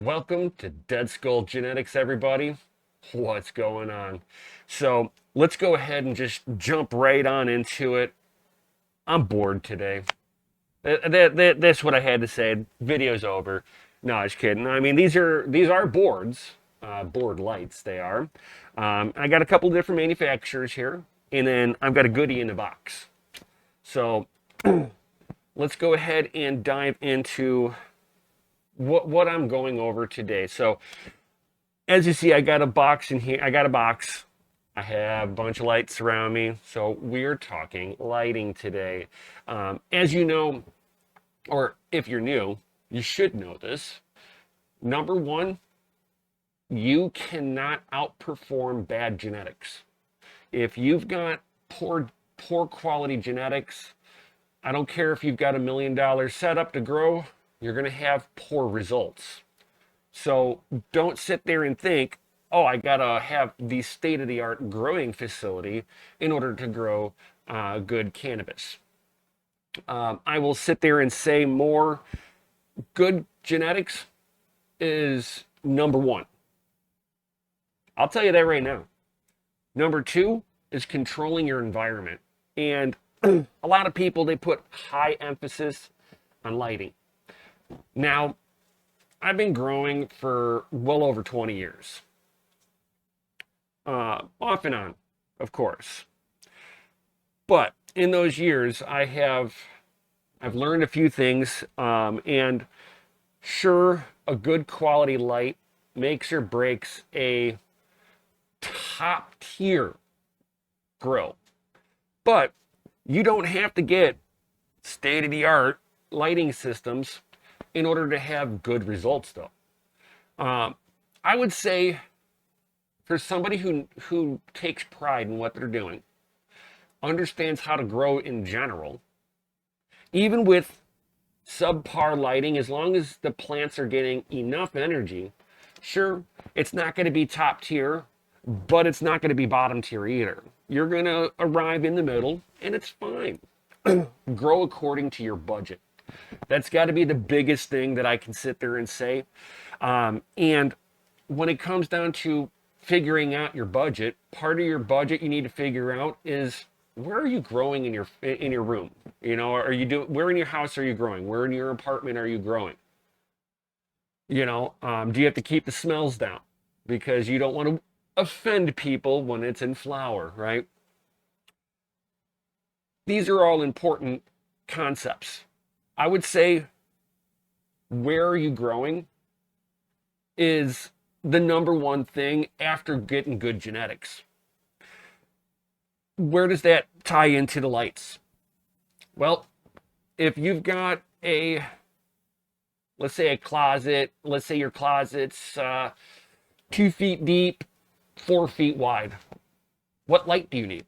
Welcome to Dead Skull Genetics, everybody. What's going on? So let's go ahead and just jump right on into it. I'm bored today. That's what I had to say. Video's over. No, just kidding. I mean, these are boards, board lights. They are. I got a couple different manufacturers here, and then I've got a goodie in the box. So let's go ahead and dive into what I'm going over today. So as you see, I got a box in here. I got a box. I have a bunch of lights around me. So we're talking lighting today. As you know, or if you're new, you should know this. Number one, you cannot outperform bad genetics. If you've got poor quality genetics, I don't care if you've got $1 million setup to grow, you're going to have poor results. So don't sit there and think, oh, I gotta have the state-of-the-art growing facility in order to grow good cannabis. I will sit there and say more good genetics is number one. I'll tell you that right now. Number two is controlling your environment. And a lot of people, they put high emphasis on lighting. Now, I've been growing for well over 20 years. Off and on, of course. But in those years, I've learned a few things, and sure, a good quality light makes or breaks a top tier grow. But you don't have to get state of the art lighting systems in order to have good results, though. I would say for somebody who takes pride in what they're doing, understands how to grow in general, even with subpar lighting, as long as the plants are getting enough energy, sure, it's not going to be top tier, but it's not going to be bottom tier either. You're going to arrive in the middle, and it's fine. Grow according to your budget. That's got to be the biggest thing that I can sit there and say. And when it comes down to figuring out your budget, part of your budget you need to figure out is where are you growing in your room? You know, where in your house are you growing? Where in your apartment are you growing? You know, do you have to keep the smells down because you don't want to offend people when it's in flower, right? These are all important concepts. I would say where are you growing is the number one thing after getting good genetics. Where does that tie into the lights? Well, if you've got let's say a closet, let's say your closet's 2 feet deep, 4 feet wide, what light do you need?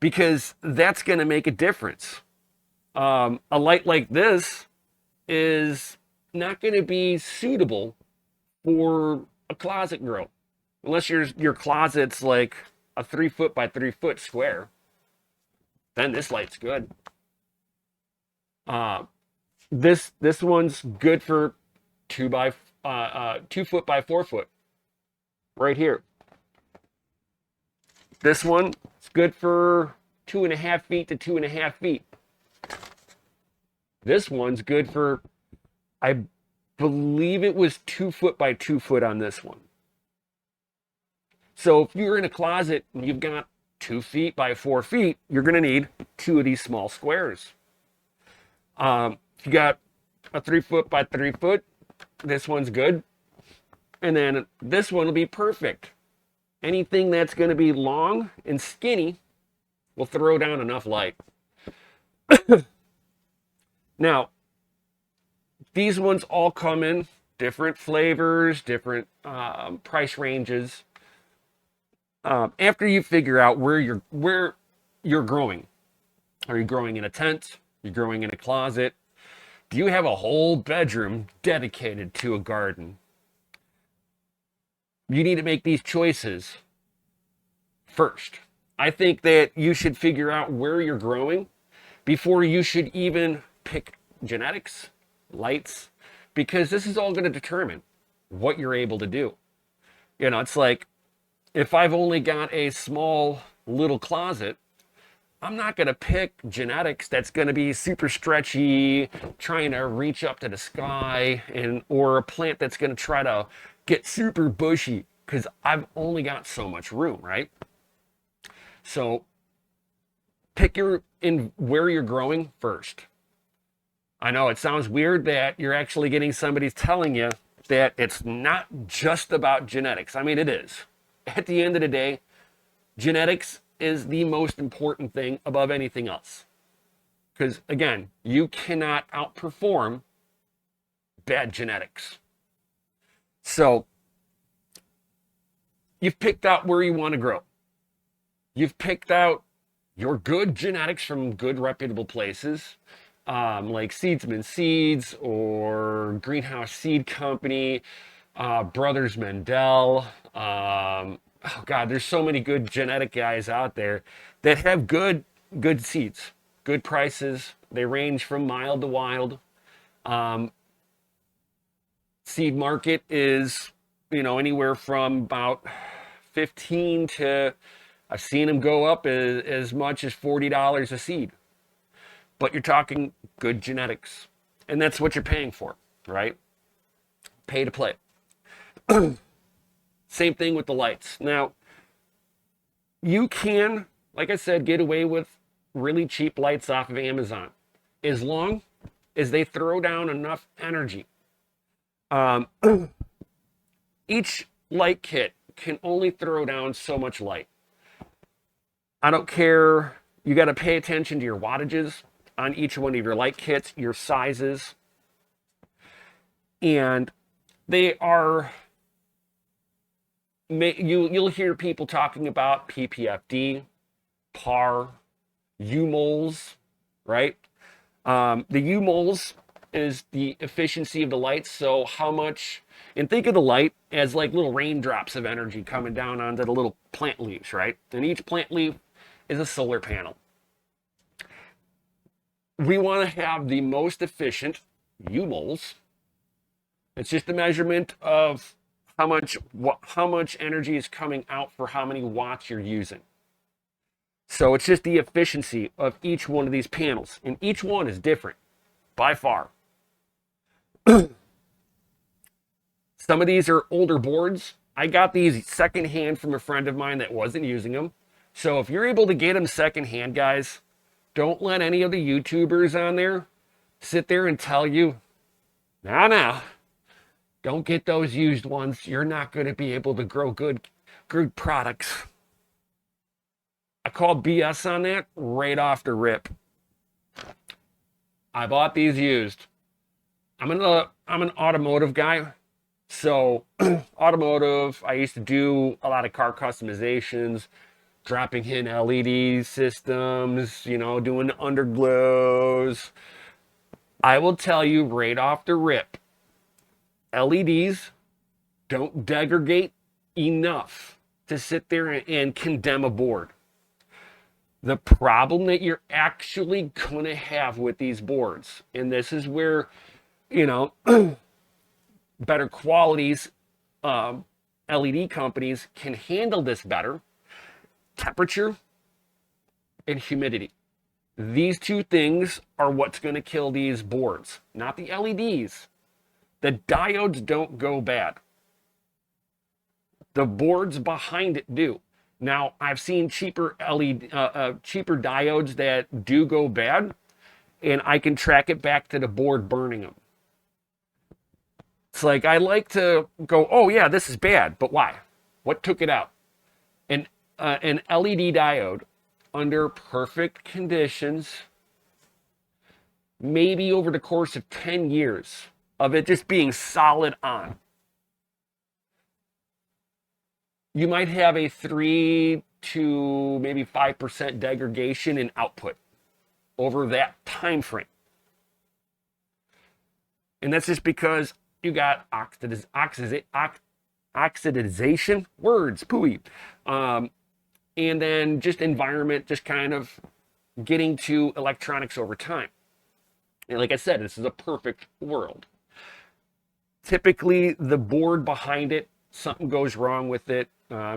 Because that's going to make a difference. A light like this is not going to be suitable for a closet grow unless your closet's like a 3 foot by 3 foot square. Then this light's good. This one's good for 2 foot by 4 foot right here. This one is good for 2.5 feet to 2.5 feet. This one's good for, I believe it was 2 foot by 2 foot on this one. So if you're in a closet and you've got 2 feet by 4 feet, you're going to need two of these small squares. If you got a 3 foot by 3 foot, this one's good. And then this one will be perfect. Anything that's going to be long and skinny will throw down enough light. Now, these ones all come in different flavors, different price ranges. After you figure out where you're growing, are you growing in a tent? Are you growing in a closet? Do you have a whole bedroom dedicated to a garden? You need to make these choices first. I think that you should figure out where you're growing before you should even pick genetics, lights, because this is all going to determine what you're able to do. It's like if I've only got a small little closet, I'm not going to pick genetics that's going to be super stretchy, trying to reach up to the sky, or a plant that's going to try to get super bushy because I've only got so much room, right? So pick where you're growing first. I know it sounds weird that you're actually getting somebody telling you that it's not just about genetics. I mean, it is. At the end of the day, genetics is the most important thing above anything else. Because again, you cannot outperform bad genetics. So you've picked out where you want to grow. You've picked out your good genetics from good reputable places, like Seedsman Seeds or Greenhouse Seed Company, Brothers Mendel. Oh God, there's so many good genetic guys out there that have good seeds, good prices. They range from mild to wild. Seed market is, anywhere from about 15 to, I've seen them go up as much as $40 a seed. But you're talking good genetics. And that's what you're paying for, right? Pay to play. Same thing with the lights. Now, you can, like I said, get away with really cheap lights off of Amazon as long as they throw down enough energy. Each light kit can only throw down so much light. I don't care. You got to pay attention to your wattages on each one of your light kits, your sizes. And they are, you'll hear people talking about PPFD, PAR, UMols, right? The UMols is the efficiency of the light. So how much, and think of the light as like little raindrops of energy coming down onto the little plant leaves, right? And each plant leaf is a solar panel. We want to have the most efficient UMols. It's just a measurement of how much energy is coming out for how many watts you're using. So it's just the efficiency of each one of these panels. And each one is different by far. Some of these are older boards. I got these secondhand from a friend of mine that wasn't using them. So if you're able to get them secondhand, guys, don't let any of the YouTubers on there sit there and tell you, no, don't get those used ones. You're not going to be able to grow good products. I called BS on that right off the rip. I bought these used. I'm an automotive guy. So automotive, I used to do a lot of car customizations, dropping in LED systems, doing underglows. I will tell you right off the rip, LEDs don't degrade enough to sit there and condemn a board. The problem that you're actually going to have with these boards, and this is where, better qualities, LED companies can handle this better, temperature and humidity. These two things are what's going to kill these boards, not the LEDs. The diodes don't go bad. The boards behind it do. Now, I've seen cheaper diodes that do go bad, and I can track it back to the board burning them. It's like, I like to go, oh yeah, this is bad, but why? What took it out? An LED diode under perfect conditions, maybe over the course of 10 years of it just being solid on, you might have a 3 to maybe 5% degradation in output over that time frame. And that's just because you got oxidization, words, pooey. And then just environment, just kind of getting to electronics over time. And like I said, this is a perfect world. Typically, the board behind it, something goes wrong with it.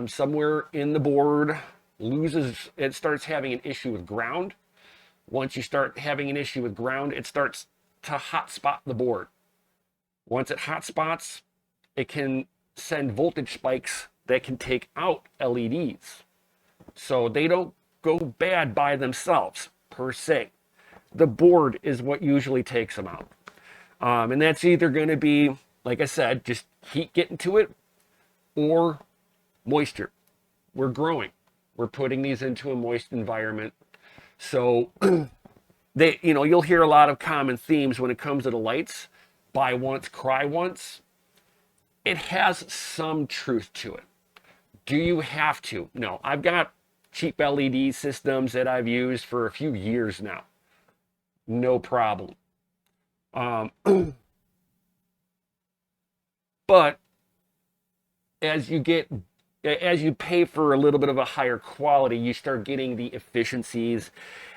Somewhere in the board it starts having an issue with ground. Once you start having an issue with ground, it starts to hotspot the board. Once it hotspots, it can send voltage spikes that can take out LEDs. So they don't go bad by themselves, per se. The board is what usually takes them out. And that's either going to be, like I said, just heat getting to it or moisture. We're growing. We're putting these into a moist environment. So you'll hear a lot of common themes when it comes to the lights. Buy once, cry once. It has some truth to it. Do you have to? No. I've got cheap LED systems that I've used for a few years now. No problem. But as you pay for a little bit of a higher quality, you start getting the efficiencies,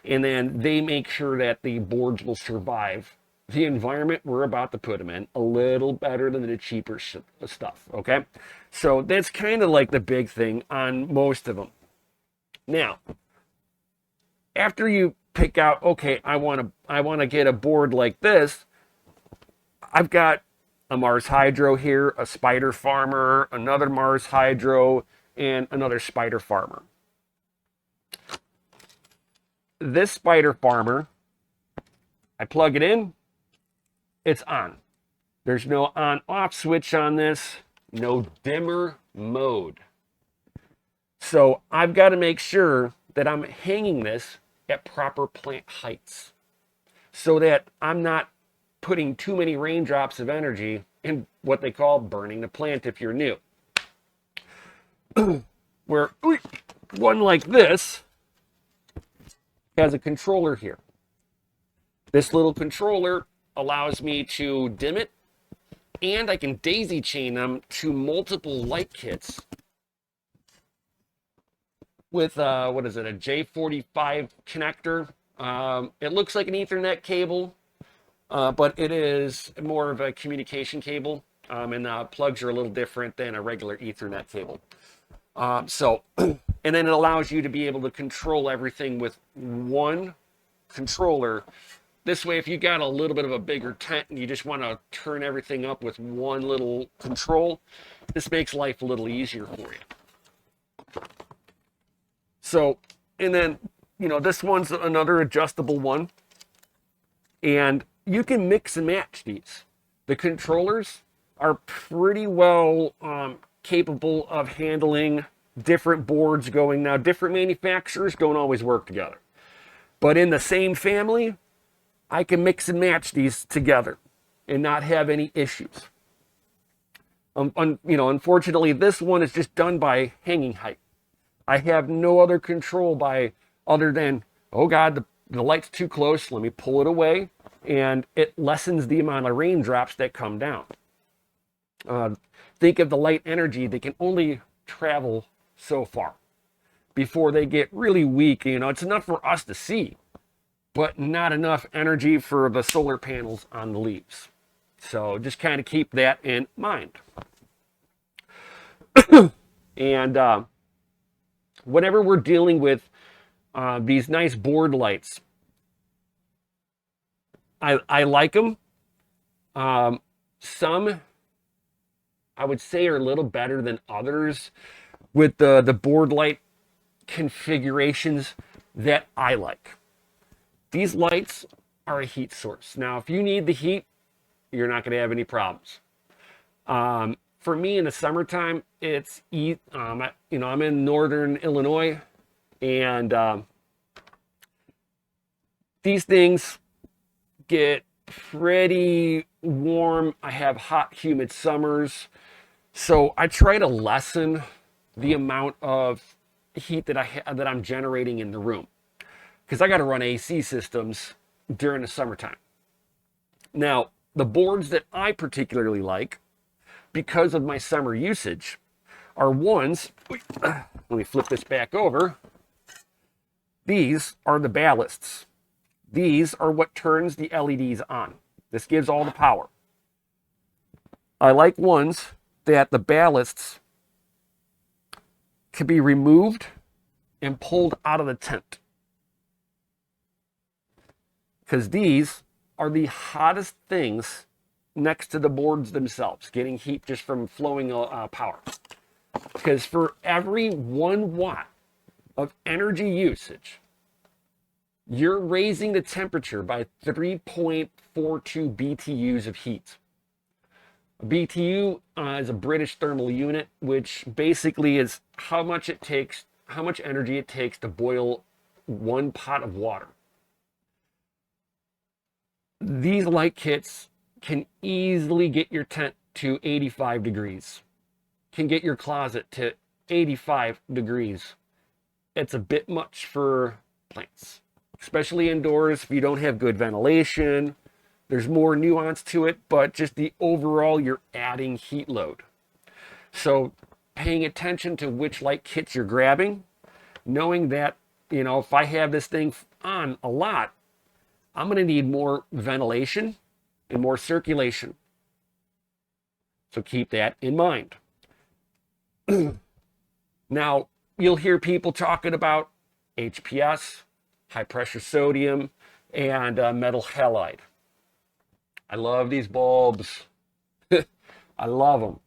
and then they make sure that the boards will survive the environment we're about to put them in a little better than the cheaper stuff. Okay, so that's kind of like the big thing on most of them. Now, after you pick out, okay, I want to get a board like this, I've got a Mars Hydro here, a Spider Farmer, another Mars Hydro, and another Spider Farmer. This Spider Farmer, I plug it in, it's on. There's no on-off switch on this, no dimmer mode. So I've got to make sure that I'm hanging this at proper plant heights so that I'm not putting too many raindrops of energy in what they call burning the plant if you're new. Where one like this has a controller here. This little controller allows me to dim it, and I can daisy chain them to multiple light kits with what is it, a J45 connector. It looks like an Ethernet cable, but it is more of a communication cable, and the plugs are a little different than a regular Ethernet cable. And then it allows you to be able to control everything with one controller. This way, if you got a little bit of a bigger tent and you just want to turn everything up with one little control, this makes life a little easier for you. So, and then, this one's another adjustable one. And you can mix and match these. The controllers are pretty well capable of handling different boards going. Now, different manufacturers don't always work together. But in the same family, I can mix and match these together and not have any issues. Unfortunately, this one is just done by hanging height. I have no other control other than, oh God, the light's too close, let me pull it away, and it lessens the amount of raindrops that come down. Think of the light energy, they can only travel so far before they get really weak. It's enough for us to see, but not enough energy for the solar panels on the leaves. So just kind of keep that in mind. And whenever we're dealing with these nice board lights, I like them. Some, I would say, are a little better than others with the board light configurations that I like. These lights are a heat source. Now, if you need the heat, you're not going to have any problems. For me, in the summertime, it's I'm in northern Illinois, and these things get pretty warm. I have hot, humid summers, so I try to lessen the amount of heat that I'm generating in the room, because I got to run AC systems during the summertime. Now, the boards that I particularly like, because of my summer usage, are ones, let me flip this back over. These are the ballasts. These are what turns the LEDs on. This gives all the power. I like ones that the ballasts can be removed and pulled out of the tent. Because these are the hottest things next to the boards themselves, getting heat just from flowing power. Because for every 1 watt of energy usage, you're raising the temperature by 3.42 BTUs of heat. A BTU is a British thermal unit, which basically is how much energy it takes to boil 1 pot of water. These light kits can easily get your tent to 85 degrees, can get your closet to 85 degrees. It's a bit much for plants, especially indoors if you don't have good ventilation. There's more nuance to it, but just the overall, you're adding heat load. So paying attention to which light kits you're grabbing, knowing that, if I have this thing on a lot, I'm going to need more ventilation and more circulation. So keep that in mind. Now, you'll hear people talking about HPS, high pressure sodium, and metal halide. I love these bulbs. I love them.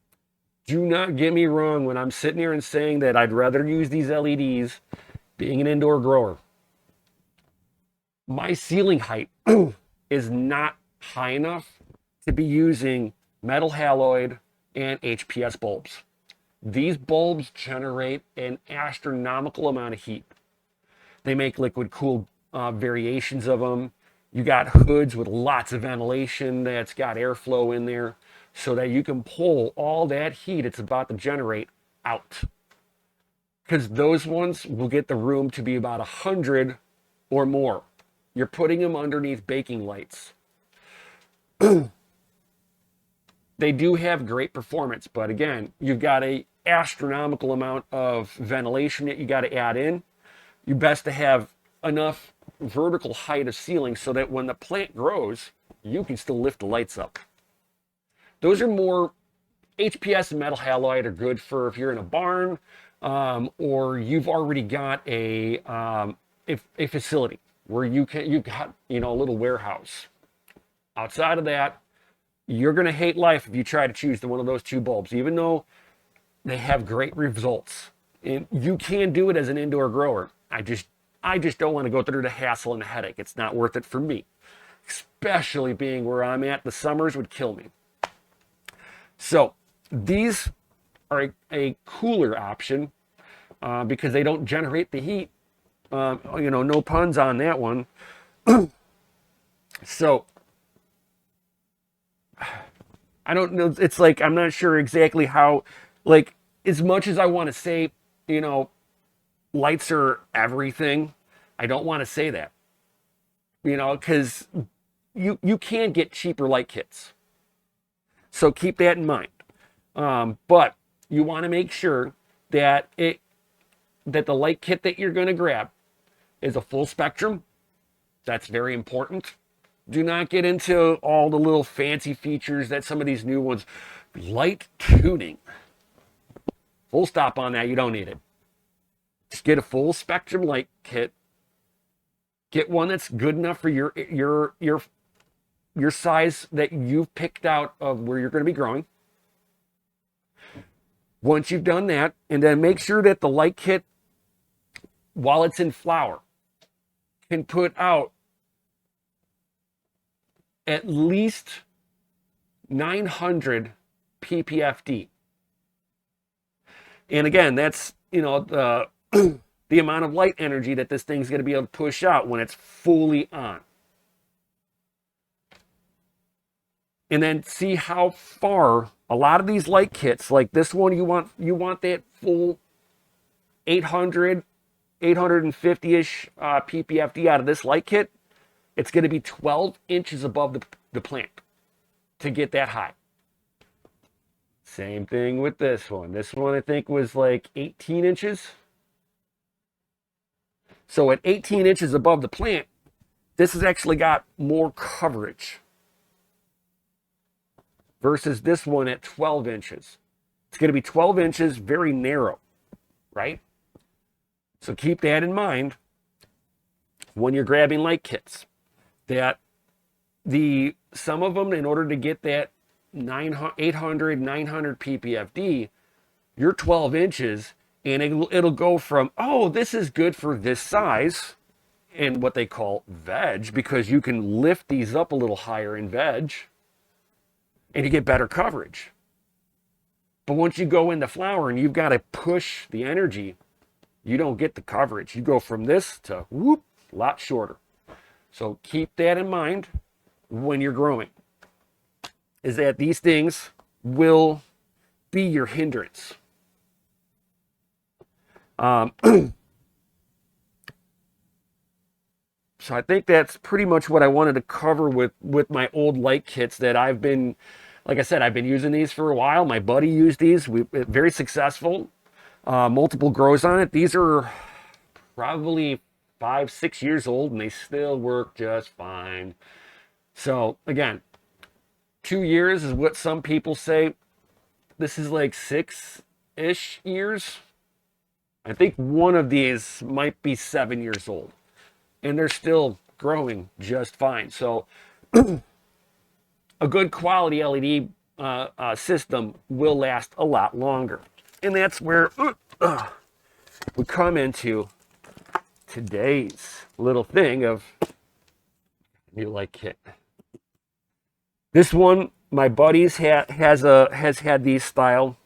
Do not get me wrong when I'm sitting here and saying that I'd rather use these LEDs being an indoor grower. My ceiling height is not high enough to be using metal halide and HPS bulbs. These bulbs generate an astronomical amount of heat. They make liquid cooled variations of them. You got hoods with lots of ventilation that's got airflow in there so that you can pull all that heat it's about to generate out. Because those ones will get the room to be about 100 or more. You're putting them underneath baking lights. They do have great performance, but again, you've got an astronomical amount of ventilation that you got to add in. You best to have enough vertical height of ceiling so that when the plant grows, you can still lift the lights up. Those are more, HPS and metal halide are good for if you're in a barn or you've already got a facility where you've got a little warehouse. Outside of that, you're going to hate life if you try to choose one of those two bulbs, even though they have great results. And you can do it as an indoor grower. I just don't want to go through the hassle and the headache. It's not worth it for me, especially being where I'm at. The summers would kill me. So these are a cooler option because they don't generate the heat. No puns on that one. So I don't know. It's like, I'm not sure exactly how, like, as much as I want to say, lights are everything, I don't want to say that, because you can get cheaper light kits. So keep that in mind. But you want to make sure that the light kit that you're going to grab is a full spectrum. That's very important. Do not get into all the little fancy features that some of these new ones, light tuning. Full stop on that. You don't need it. Just get a full spectrum light kit. Get one that's good enough for your size that you've picked out of where you're going to be growing. Once you've done that, and then make sure that the light kit, while it's in flower, can put out at least 900 ppfd. And again, that's, the amount of light energy that this thing's going to be able to push out when it's fully on. And then see how far a lot of these light kits, like this one, you want that full 800, 850-ish ppfd out of this light kit. It's going to be 12 inches above the plant to get that high. Same thing with this one. This one, I think, was like 18 inches. So at 18 inches above the plant, this has actually got more coverage. versus this one at 12 inches. It's going to be 12 inches, very narrow, right? So keep that in mind when you're grabbing light kits, that some of them, in order to get that 800, 900 ppfd, you're 12 inches, and it'll go from, oh, this is good for this size, and what they call veg, because you can lift these up a little higher in veg, and you get better coverage. But once you go into flower and you've got to push the energy, you don't get the coverage. You go from this to whoop, a lot shorter. So keep that in mind when you're growing, is that these things will be your hindrance. So I think that's pretty much what I wanted to cover with my old light kits that I've been, like I said, I've been using these for a while. My buddy used these. Very successful. Multiple grows on it. These are probably 5-6 years old, and they still work just fine. So again, 2 years is what some people say. This is like 6-ish years. I think one of these might be 7 years old, and they're still growing just fine. So a good quality LED system will last a lot longer. And that's where we come into today's little thing of new light kit. This one, my buddy's has had these style.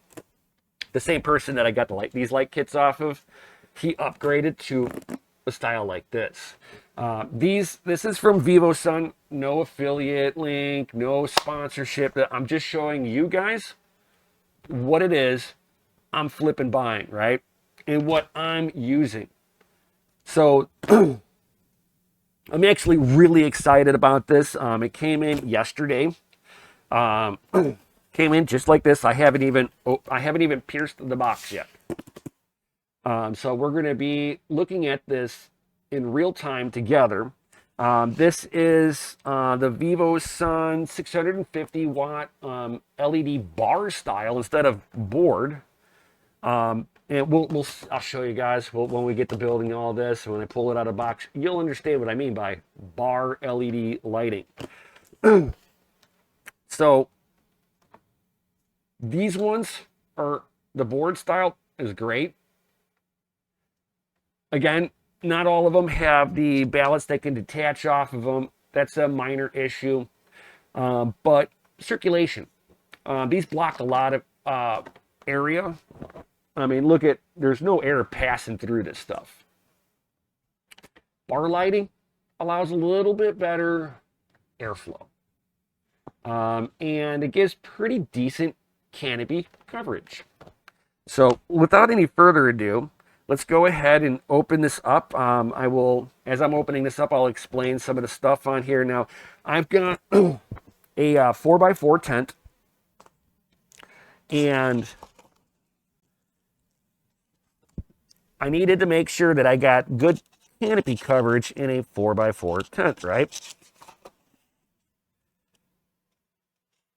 The same person that I got these light kits off of, he upgraded to a style like this. This is from VivoSun. No affiliate link, no sponsorship. I'm just showing you guys what it is I'm flipping buying, right? And what I'm using. So I'm actually really excited about this. It came in yesterday. Came in just like this. I haven't even pierced the box yet. So we're going to be looking at this in real time together. This is the VivoSun 650 watt LED bar style instead of board. And I'll show you guys when we get to building all this. When I pull it out of the box, you'll understand what I mean by bar LED lighting. So these ones are, the board style is great. Again, not all of them have the ballasts that can detach off of them. That's a minor issue. But circulation. These block a lot of area. I mean, look at, there's no air passing through this stuff. Bar lighting allows a little bit better airflow. And it gives pretty decent canopy coverage. So without any further ado, let's go ahead and open this up. As I'm opening this up, I'll explain some of the stuff on here. Now, I've got a 4x4 tent, and I needed to make sure that I got good canopy coverage in a 4x4 tent, right?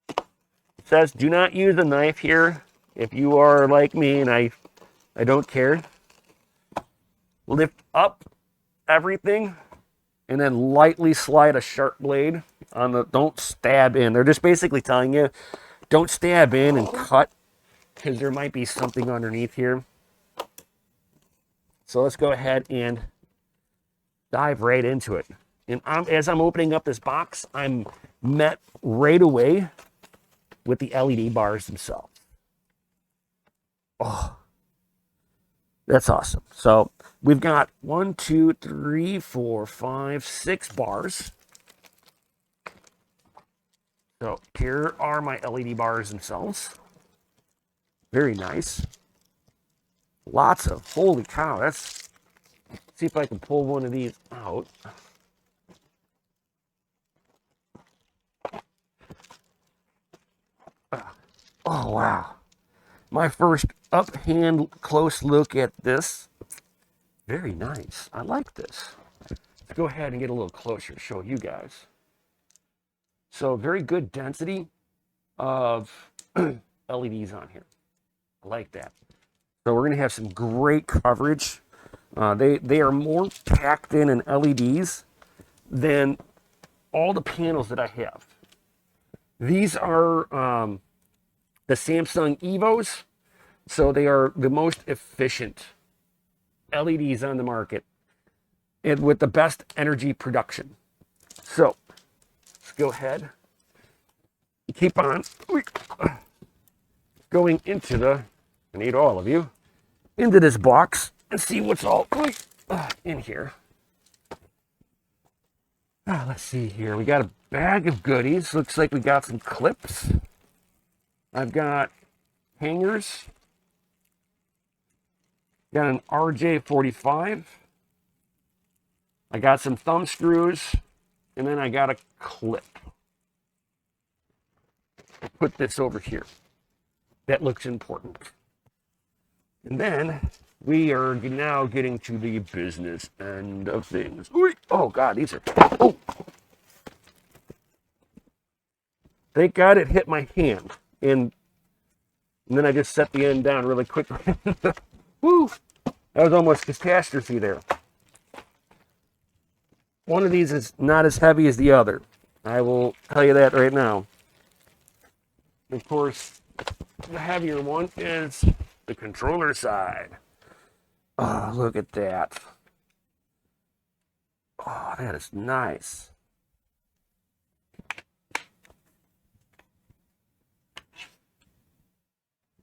It says, do not use a knife here. If you are like me, and I don't care, lift up everything and then lightly slide a sharp blade on the, don't stab in. They're just basically telling you, don't stab in and cut, because there might be something underneath here. So let's go ahead and dive right into it. And as I'm opening up this box, I'm met right away with the LED bars themselves. Oh, that's awesome. So we've got 1, 2, 3, 4, 5, 6 bars. So here are my LED bars themselves. Very nice. Lots of, holy cow, let's see if I can pull one of these out. Oh, wow. My first up-hand close look at this. Very nice. I like this. Let's go ahead and get a little closer to show you guys. So very good density. of LEDs on here. I like that. So we're going to have some great coverage. They are more packed in LEDs than all the panels that I have. These are the Samsung Evos, so they are the most efficient LEDs on the market and with the best energy production. So let's go ahead and keep on going into I need all of you, into this box and see what's all in here. Let's see here. We got a bag of goodies. Looks like we got some clips. I've got hangers. Got an RJ45. I got some thumb screws. And then I got a clip. I'll put this over here. That looks important. And then we are now getting to the business end of things. Oh, God, these are... Oh! Thank God it hit my hand. And then I just set the end down really quickly. Woo! That was almost catastrophe there. One of these is not as heavy as the other. I will tell you that right now. Of course, the heavier one is the controller side. Oh, look at that. Oh, that is nice.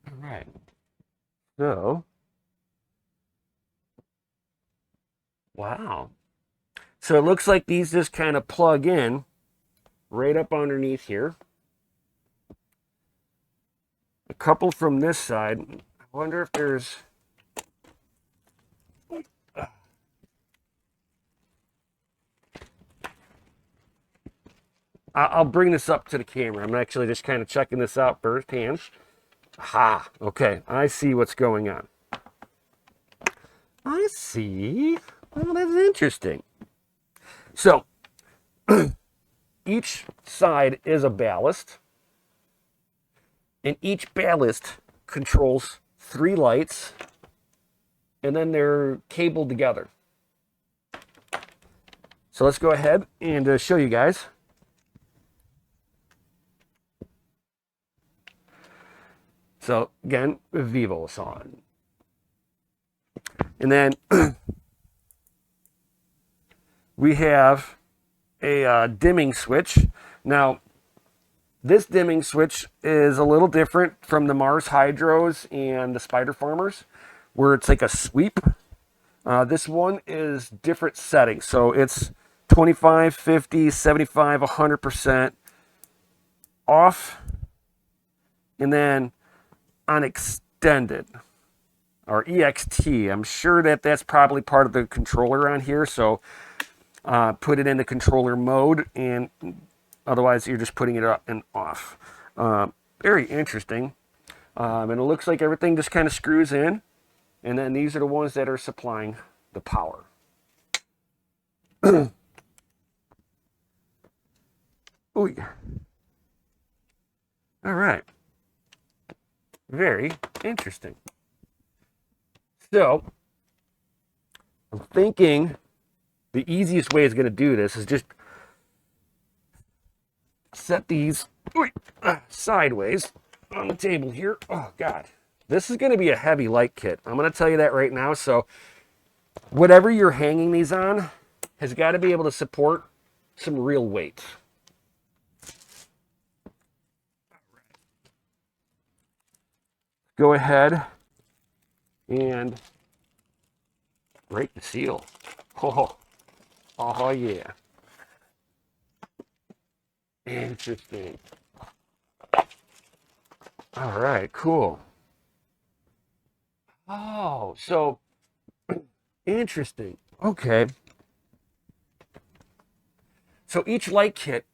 All right. So, wow. So it looks like these just kind of plug in right up underneath here. A couple from this side. I wonder if there's... I'll bring this up to the camera. I'm actually just kind of checking this out firsthand. Ha! Okay, I see what's going on. I see. Well, that's interesting. So, each side is a ballast. And each ballast controls 3 lights. And then they're cabled together. So let's go ahead and show you guys. So again, Vivos-on. And then we have a dimming switch. Now, this dimming switch is a little different from the Mars Hydros and the Spider Farmers, where it's like a sweep. This one is different settings. So it's 25, 50, 75, 100% off. And then on extended, or EXT. I'm sure that that's probably part of the controller on here. So put it in the controller mode, and otherwise you're just putting it up and off. Very interesting. And it looks like everything just kind of screws in. And then these are the ones that are supplying the power. Ooh. All right. Very interesting. So, I'm thinking the easiest way is going to do this is just set these sideways on the table here. Oh, God. This is going to be a heavy light kit. I'm going to tell you that right now. So, whatever you're hanging these on has got to be able to support some real weight. Go ahead and break the seal. Oh yeah. Interesting. All right, cool. Oh, so interesting. Okay. So each light kit,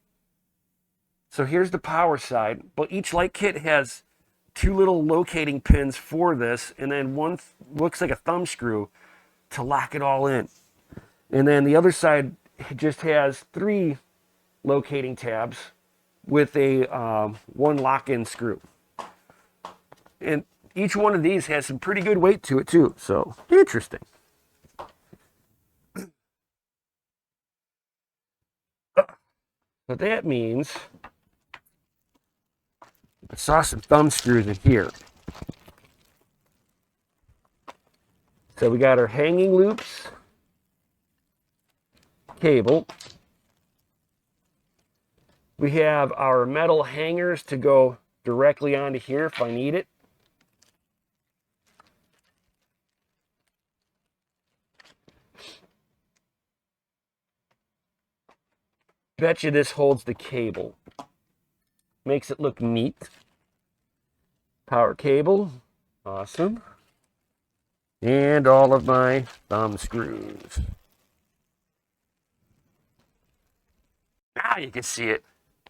so here's the power side, but each light kit has 2 little locating pins for this, and then one looks like a thumb screw to lock it all in. And then the other side just has 3 locating tabs with a one lock-in screw. And each one of these has some pretty good weight to it too, so interesting. So that means I saw some thumb screws in here. So we got our hanging loops, cable. We have our metal hangers to go directly onto here if I need it. Bet you this holds the cable. Makes it look neat. Power cable, awesome. And all of my thumb screws. Now you can see it.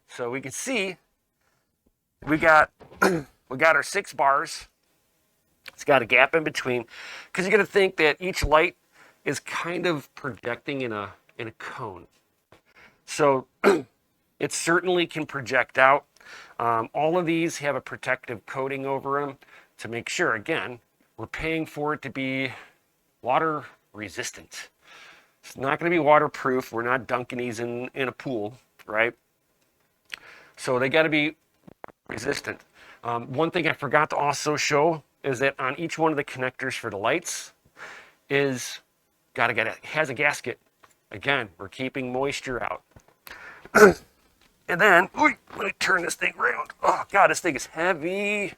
So we can see we got our 6 bars. It's got a gap in between, because you're going to think that each light is kind of projecting in a cone. So it certainly can project out. All of these have a protective coating over them to make sure, again, we're paying for it to be water resistant. It's not going to be waterproof. We're not dunking these in a pool, right? So they got to be resistant. One thing I forgot to also show is that on each one of the connectors for the lights has a gasket. Again, we're keeping moisture out. And then, let me turn this thing around. Oh God, this thing is heavy.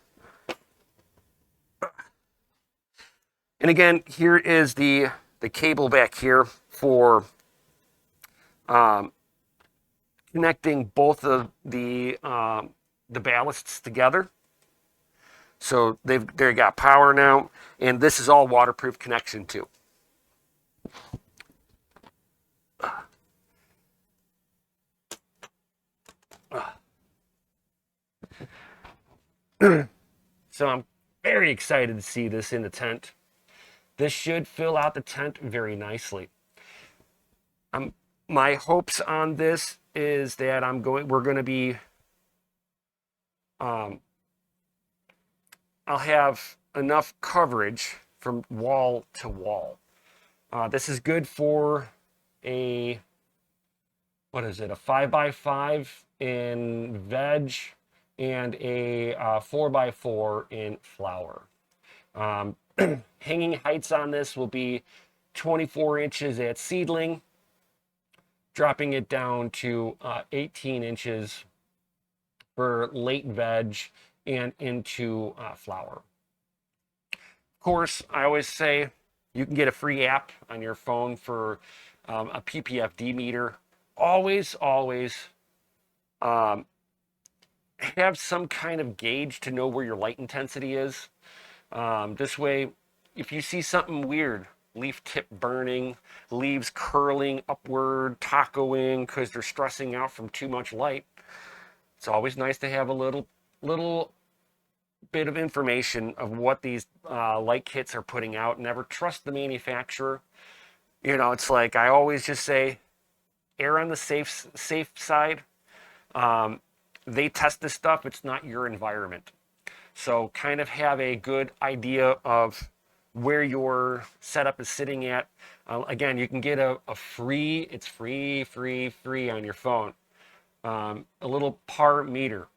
And again, here is the cable back here for connecting both of the ballasts together. So they've got power now, and this is all waterproof connection too. So I'm very excited to see this in the tent. This should fill out the tent very nicely. My hopes on this is that we're going to be, I'll have enough coverage from wall to wall. This is good for a 5x5 in veg and a 4x4 in flower. Hanging heights on this will be 24 inches at seedling, dropping it down to 18 inches for late veg and into flower. Of course, I always say you can get a free app on your phone for a PPFD meter. Always have some kind of gauge to know where your light intensity is. This way, if you see something weird, leaf tip burning, leaves curling upward, tacoing because they're stressing out from too much light, it's always nice to have a little bit of information of what these light kits are putting out. Never trust the manufacturer. You know, it's like I always just say, err on the safe side. They test this stuff. It's not your environment. So kind of have a good idea of where your setup is sitting at. Again, you can get a free, it's free on your phone, a little PAR meter.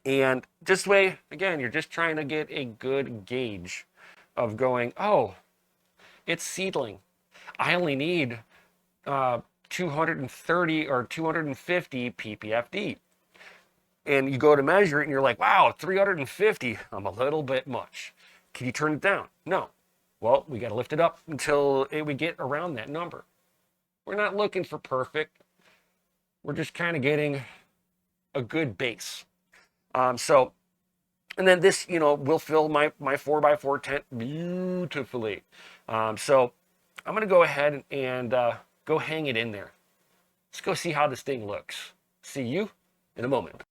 And this way, again, you're just trying to get a good gauge of going, oh, it's seedling. I only need 230 or 250 ppfd. And you go to measure it and you're like, wow, 350, I'm a little bit much. Can you turn it down? No. Well, we got to lift it up until we get around that number. We're not looking for perfect. We're just kind of getting a good base. And then this, will fill my 4x4 tent beautifully. So I'm going to go ahead and go hang it in there. Let's go see how this thing looks. See you in a moment.